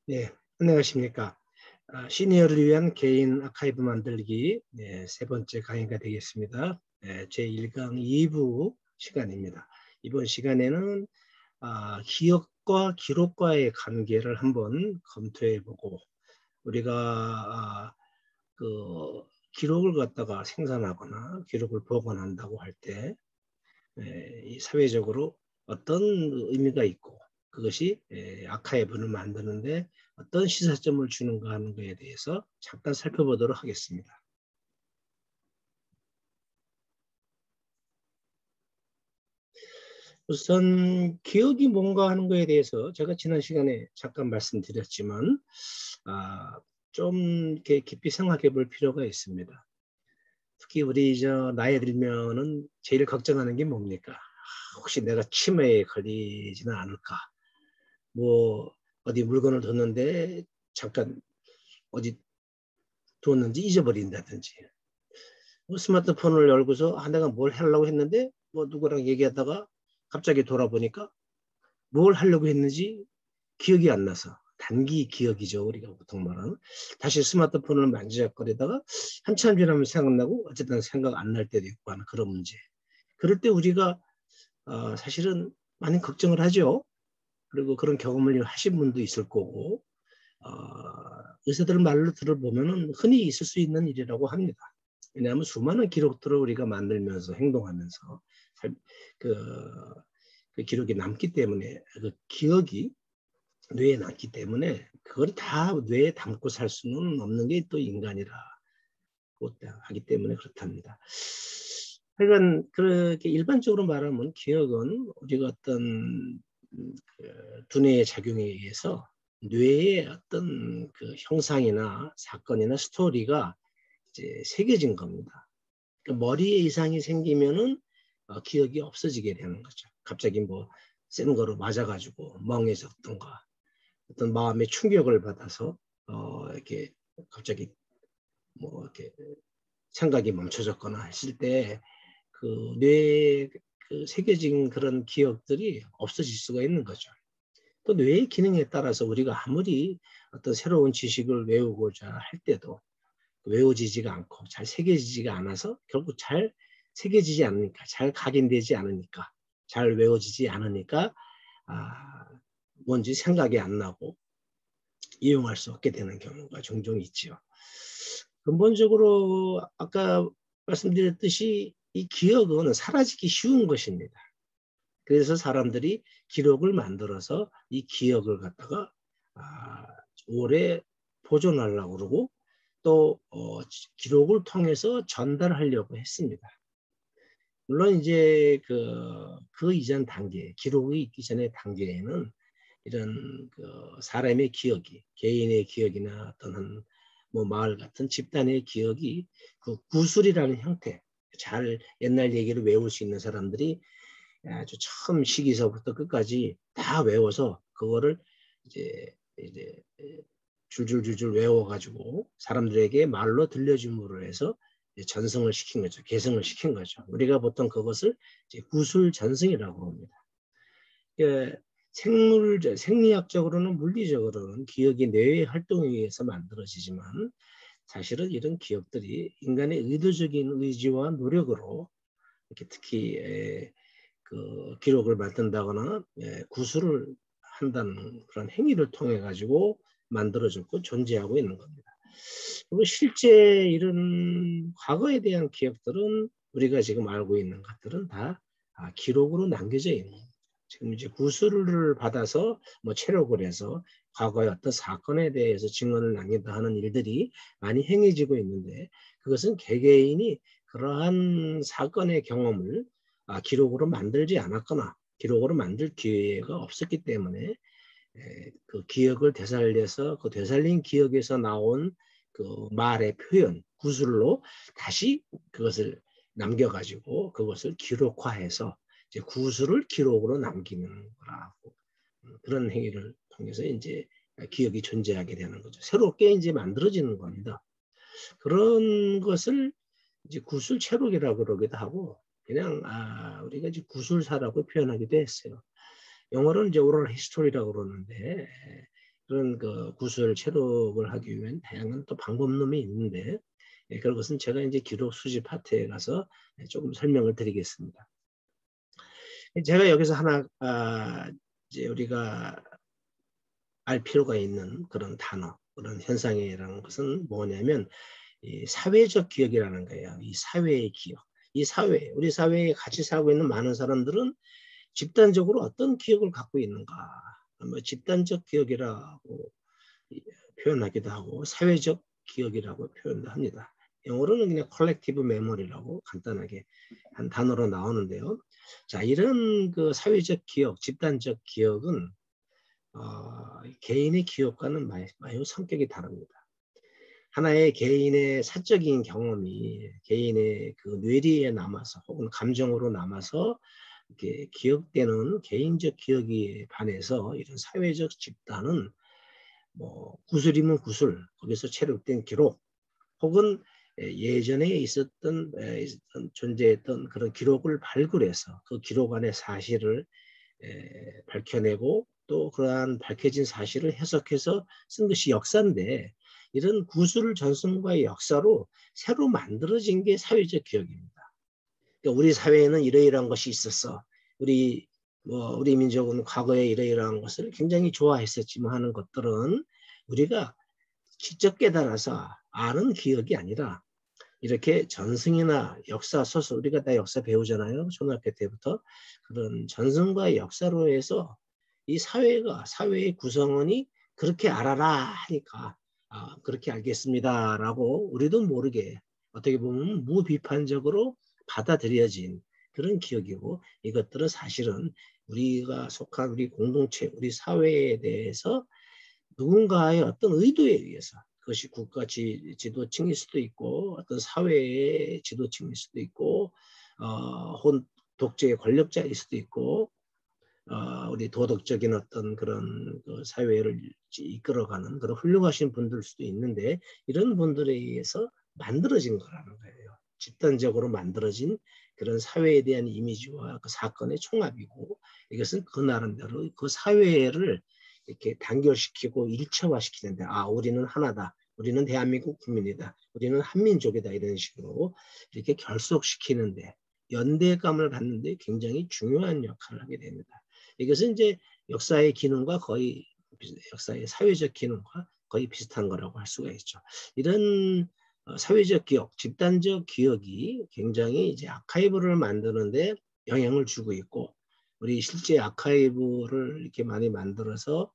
네, 안녕하십니까. 시니어를 위한 개인 아카이브 만들기 세 번째 강의가 되겠습니다. 제1강 2부 시간입니다. 이번 시간에는 기억과 기록과의 관계를 한번 검토해보고 우리가 그 기록을 갖다가 생산하거나 기록을 보관한다고 할 때 이 사회적으로 어떤 의미가 있고 그것이 아카이브를 만드는데 어떤 시사점을 주는가 하는 것에 대해서 잠깐 살펴보도록 하겠습니다. 우선 기억이 뭔가 하는 것에 대해서 제가 지난 시간에 잠깐 말씀드렸지만 좀 이렇게 깊이 생각해 볼 필요가 있습니다. 특히 우리 나이 들면은 제일 걱정하는 게 뭡니까? 혹시 내가 치매에 걸리지는 않을까? 뭐 어디 물건을 뒀는데 잠깐 어디 두었는지 잊어버린다든지 뭐 스마트폰을 열고서 내가 뭘 하려고 했는데 뭐 누구랑 얘기하다가 갑자기 돌아보니까 뭘 하려고 했는지 기억이 안 나서 단기 기억이죠. 우리가 보통 말하는 다시 스마트폰을 만지작거리다가 한참 지나면 생각나고 어쨌든 생각 안 날 때도 있고 하는 그런 문제. 그럴 때 우리가 사실은 많이 걱정을 하죠. 그리고 그런 경험을 하신 분도 있을 거고 의사들 말로 들어보면 흔히 있을 수 있는 일이라고 합니다. 왜냐하면 수많은 기록들을 우리가 만들면서 행동하면서 그, 그 기록이 남기 때문에 그 기억이 뇌에 남기 때문에 그걸 다 뇌에 담고 살 수는 없는 게 또 인간이라 하기 때문에 그렇답니다. 하여간 그렇게 일반적으로 말하면 기억은 우리가 어떤 두뇌의 작용에 의해서 뇌의 어떤 그 형상이나 사건이나 스토리가 이제 새겨진 겁니다. 그러니까 머리에 이상이 생기면은 기억이 없어지게 되는 거죠. 갑자기 뭐 센 거로 맞아가지고 멍해졌던가 어떤 마음의 충격을 받아서 이렇게 갑자기 뭐 이렇게 생각이 멈춰졌거나 했을 때 그 뇌에 그 새겨진 그런 기억들이 없어질 수가 있는 거죠. 또 뇌의 기능에 따라서 우리가 아무리 어떤 새로운 지식을 외우고자 할 때도 외워지지가 않고 잘 새겨지지가 않아서 결국 잘 새겨지지 않으니까 잘 각인되지 않으니까 잘 외워지지 않으니까 뭔지 생각이 안 나고 이용할 수 없게 되는 경우가 종종 있죠. 근본적으로 아까 말씀드렸듯이 이 기억은 사라지기 쉬운 것입니다. 그래서 사람들이 기록을 만들어서 이 기억을 갖다가 오래 보존하려고 그러고 또 기록을 통해서 전달하려고 했습니다. 물론 이제 그 이전 단계, 기록이 있기 전의 단계에는 이런 사람의 기억이, 개인의 기억이나 어떤 뭐 마을 같은 집단의 기억이 그 구술이라는 형태, 잘 옛날 얘기를 외울 수 있는 사람들이 아주 처음 시기서부터 끝까지 다 외워서 그거를 이제 줄줄줄줄 외워가지고 사람들에게 말로 들려줌으로 해서 전승을 시킨 거죠. 개성을 시킨 거죠. 우리가 보통 그것을 이제 구술 전승이라고 합니다. 생리학적으로는 물리적으로는 기억이 뇌의 활동에 의해서 만들어지지만 사실은 이런 기억들이 인간의 의도적인 의지와 노력으로 이렇게 특히 그 기록을 만든다거나 구술을 한다는 그런 행위를 통해 가지고 만들어졌고 존재하고 있는 겁니다. 그리고 실제 이런 과거에 대한 기억들은 우리가 지금 알고 있는 것들은 다 기록으로 남겨져 있는 겁니다. 지금 이제 구술을 받아서 뭐 체력을 해서 과거의 어떤 사건에 대해서 증언을 남긴다 하는 일들이 많이 행해지고 있는데 그것은 개개인이 그러한 사건의 경험을 기록으로 만들지 않았거나 기록으로 만들 기회가 없었기 때문에 그 기억을 되살려서 그 되살린 기억에서 나온 그 말의 표현, 구술로 다시 그것을 남겨가지고 그것을 기록화해서 이제 구술을 기록으로 남기는 거라고 그런 행위를 통해서 이제 기억이 존재하게 되는 거죠. 새롭게 이제 만들어지는 겁니다. 그런 것을 이제 구술체록이라고 그러기도 하고 그냥 우리가 이제 구술사라고 표현하기도 했어요. 영어로는 이제 오럴 히스토리라고 그러는데 그런 그 구술 체록을 하기 위한 다양한 또 방법론이 있는데 그것은 제가 이제 기록 수집 파트에 가서 조금 설명을 드리겠습니다. 제가 여기서 하나 이제 우리가 알 필요가 있는 그런 단어, 그런 현상이라는 것은 뭐냐면 이 사회적 기억이라는 거예요. 이 사회의 기억. 이 사회, 우리 사회에 같이 살고 있는 많은 사람들은 집단적으로 어떤 기억을 갖고 있는가. 뭐 집단적 기억이라고 표현하기도 하고 사회적 기억이라고 표현도 합니다. 영어로는 그냥 컬렉티브 메모리라고 간단하게 한 단어로 나오는데요. 자, 이런 그 사회적 기억, 집단적 기억은 개인의 기억과는 많이 성격이 다릅니다. 하나의 개인의 사적인 경험이 개인의 그 뇌리에 남아서 혹은 감정으로 남아서 이렇게 기억되는 개인적 기억에 반해서 이런 사회적 집단은 뭐 구술이면 구술, 거기서 체력된 기록 혹은 예전에 있었던 존재했던 그런 기록을 발굴해서 그 기록 안의 사실을 밝혀내고 또 그러한 밝혀진 사실을 해석해서 쓴 것이 역사인데 이런 구술 전승과의 역사로 새로 만들어진 게 사회적 기억입니다. 그러니까 우리 사회에는 이러이러한 것이 있었어. 우리 민족은 과거에 이러이러한 것을 굉장히 좋아했었지만 하는 것들은 우리가 직접 깨달아서 아는 기억이 아니라 이렇게 전승이나 역사 소설, 우리가 다 역사 배우잖아요. 초등학교 때부터. 그런 전승과 역사로 해서 이 사회의 구성원이 그렇게 알아라 하니까 그렇게 알겠습니다라고 우리도 모르게 어떻게 보면 무비판적으로 받아들여진 그런 기억이고 이것들은 사실은 우리가 속한 우리 공동체, 우리 사회에 대해서 누군가의 어떤 의도에 의해서 그것이 국가 지도층일 수도 있고 어떤 사회의 지도층일 수도 있고 혹은 독재의 권력자일 수도 있고 우리 도덕적인 어떤 그런 그 사회를 이끌어가는 그런 훌륭하신 분들 수도 있는데 이런 분들에 의해서 만들어진 거라는 거예요. 집단적으로 만들어진 그런 사회에 대한 이미지와 그 사건의 총합이고 이것은 그 나름대로 그 사회를 이렇게 단결시키고 일체화시키는데 우리는 하나다. 우리는 대한민국 국민이다. 우리는 한민족이다. 이런 식으로 이렇게 결속시키는데 연대감을 갖는데 굉장히 중요한 역할을 하게 됩니다. 이것은 이제 역사의 기능과 거의 역사의 사회적 기능과 거의 비슷한 거라고 할 수가 있죠. 이런 사회적 기억, 집단적 기억이 굉장히 이제 아카이브를 만드는데 영향을 주고 있고 우리 실제 아카이브를 이렇게 많이 만들어서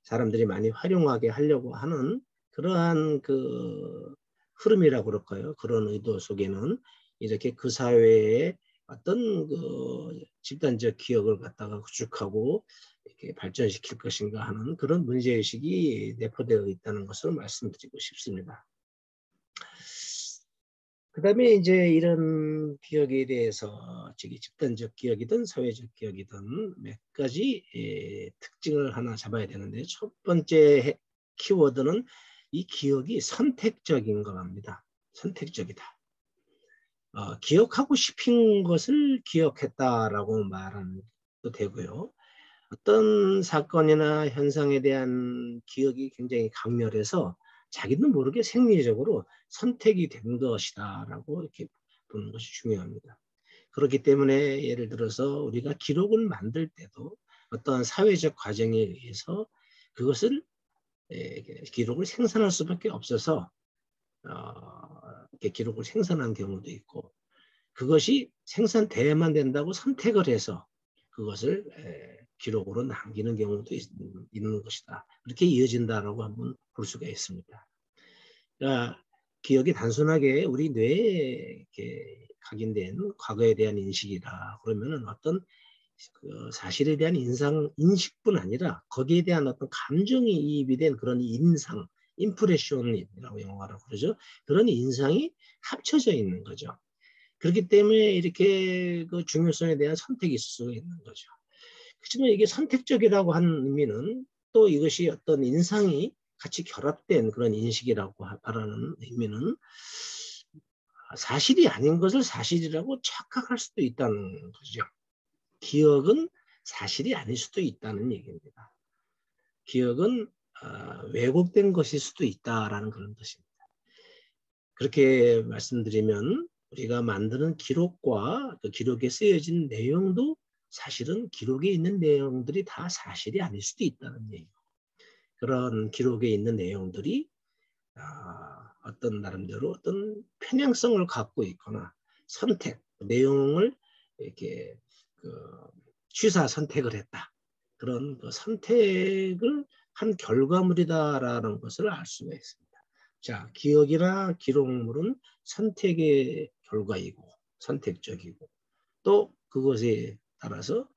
사람들이 많이 활용하게 하려고 하는 그러한 그 흐름이라고 그럴까요? 그런 의도 속에는 이렇게 그 사회에 어떤 그 집단적 기억을 갖다가 구축하고 이렇게 발전시킬 것인가 하는 그런 문제의식이 내포되어 있다는 것을 말씀드리고 싶습니다. 그 다음에 이제 이런 기억에 대해서 집단적 기억이든 사회적 기억이든 몇 가지 특징을 하나 잡아야 되는데 첫 번째 키워드는 이 기억이 선택적인 겁니다. 선택적이다. 기억하고 싶은 것을 기억했다라고 말하는 것도 되고요. 어떤 사건이나 현상에 대한 기억이 굉장히 강렬해서 자기도 모르게 생리적으로 선택이 된 것이다라고 이렇게 보는 것이 중요합니다. 그렇기 때문에 예를 들어서 우리가 기록을 만들 때도 어떤 사회적 과정에 의해서 그것을 기록을 생산할 수밖에 없어서 이렇게 기록을 생산한 경우도 있고 그것이 생산돼야만 된다고 선택을 해서 그것을 기록으로 남기는 경우도 있는 것이다. 그렇게 이어진다라고 한번 볼 수가 있습니다. 그러니까 기억이 단순하게 우리 뇌에 이렇게 각인된 과거에 대한 인식이다. 그러면은 어떤 그 사실에 대한 인식뿐 아니라 거기에 대한 어떤 감정이 이입이 된 그런 인상, 임프레션이라고 영어로 그러죠. 그런 인상이 합쳐져 있는 거죠. 그렇기 때문에 이렇게 그 중요성에 대한 선택이 있을 수 있는 거죠. 그렇지만 이게 선택적이라고 하는 의미는 또 이것이 어떤 인상이 같이 결합된 그런 인식이라고 말하는 의미는 사실이 아닌 것을 사실이라고 착각할 수도 있다는 거죠. 기억은 사실이 아닐 수도 있다는 얘기입니다. 기억은 왜곡된 것일 수도 있다라는 그런 뜻입니다. 그렇게 말씀드리면 우리가 만드는 기록과 그 기록에 쓰여진 내용도 사실은 기록에 있는 내용들이 다 사실이 아닐 수도 있다는 얘기예요. 그런 기록에 있는 내용들이 어떤 나름대로 어떤 편향성을 갖고 있거나 선택, 내용을 이렇게 취사 선택을 했다. 그런 그 선택을 한 결과물이다라는 것을 알 수가 있습니다. 자, 기억이나 기록물은 선택의 결과이고 선택적이고 또 그것에 따라서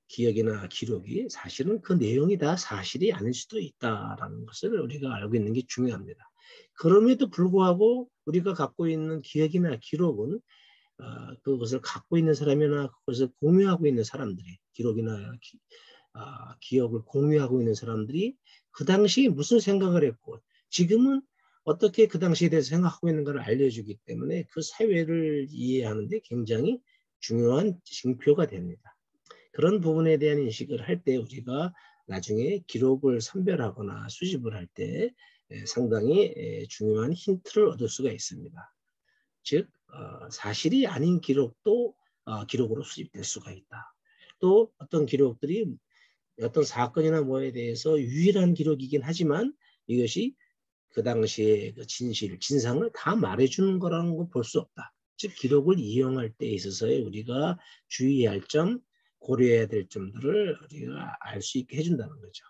기억이나 기록이 사실은 그 내용이 다 사실이 아닐 수도 있다라는 것을 우리가 알고 있는 게 중요합니다. 그럼에도 불구하고 우리가 갖고 있는 기억이나 기록은 그것을 갖고 있는 사람이나 그것을 공유하고 있는 사람들이 기록이나 기억을 공유하고 있는 사람들이 그 당시에 무슨 생각을 했고 지금은 어떻게 그 당시에 대해서 생각하고 있는 걸 알려주기 때문에 그 사회를 이해하는 데 굉장히 중요한 징표가 됩니다. 그런 부분에 대한 인식을 할 때 우리가 나중에 기록을 선별하거나 수집을 할 때 상당히 중요한 힌트를 얻을 수가 있습니다. 즉 사실이 아닌 기록도 기록으로 수집될 수가 있다. 또 어떤 기록들이 어떤 사건이나 뭐에 대해서 유일한 기록이긴 하지만 이것이 그 당시의 그 진실, 진상을 다 말해주는 거라는 걸 볼 수 없다. 즉 기록을 이용할 때 있어서의 우리가 주의할 점, 고려해야 될 점들을 우리가 알 수 있게 해준다는 거죠.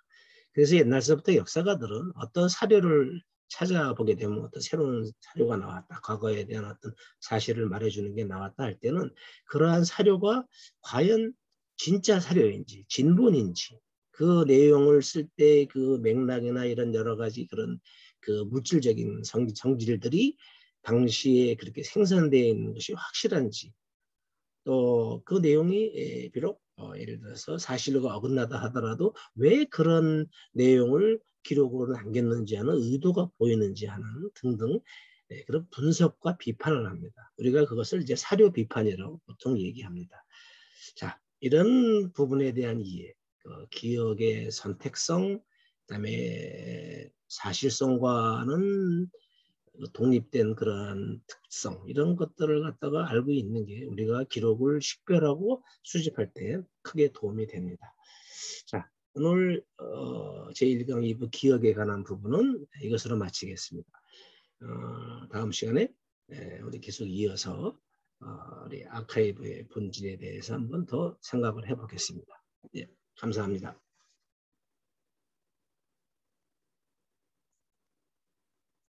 그래서 옛날서부터 역사가들은 어떤 사료를 찾아보게 되면 어떤 새로운 사료가 나왔다. 과거에 대한 어떤 사실을 말해주는 게 나왔다 할 때는 그러한 사료가 과연 진짜 사료인지 진본인지 그 내용을 쓸 때 그 맥락이나 이런 여러 가지 그런 그 물질적인 성질들이 당시에 그렇게 생산되어 있는 것이 확실한지 또 그 내용이 비록 예를 들어서 사실과 어긋나다 하더라도 왜 그런 내용을 기록으로 남겼는지 하는 의도가 보이는지 하는 등등 그런 분석과 비판을 합니다. 우리가 그것을 이제 사료 비판이라고 보통 얘기합니다. 자, 이런 부분에 대한 이해, 기억의 선택성, 그다음에 사실성과는 독립된 그러한 특성 이런 것들을 갖다가 알고 있는 게 우리가 기록을 식별하고 수집할 때 크게 도움이 됩니다. 자, 오늘 제1강 2부 기억에 관한 부분은 이것으로 마치겠습니다. 다음 시간에 우리 계속 이어서 우리 아카이브의 본질에 대해서 한번 더 생각을 해보겠습니다. 예, 감사합니다.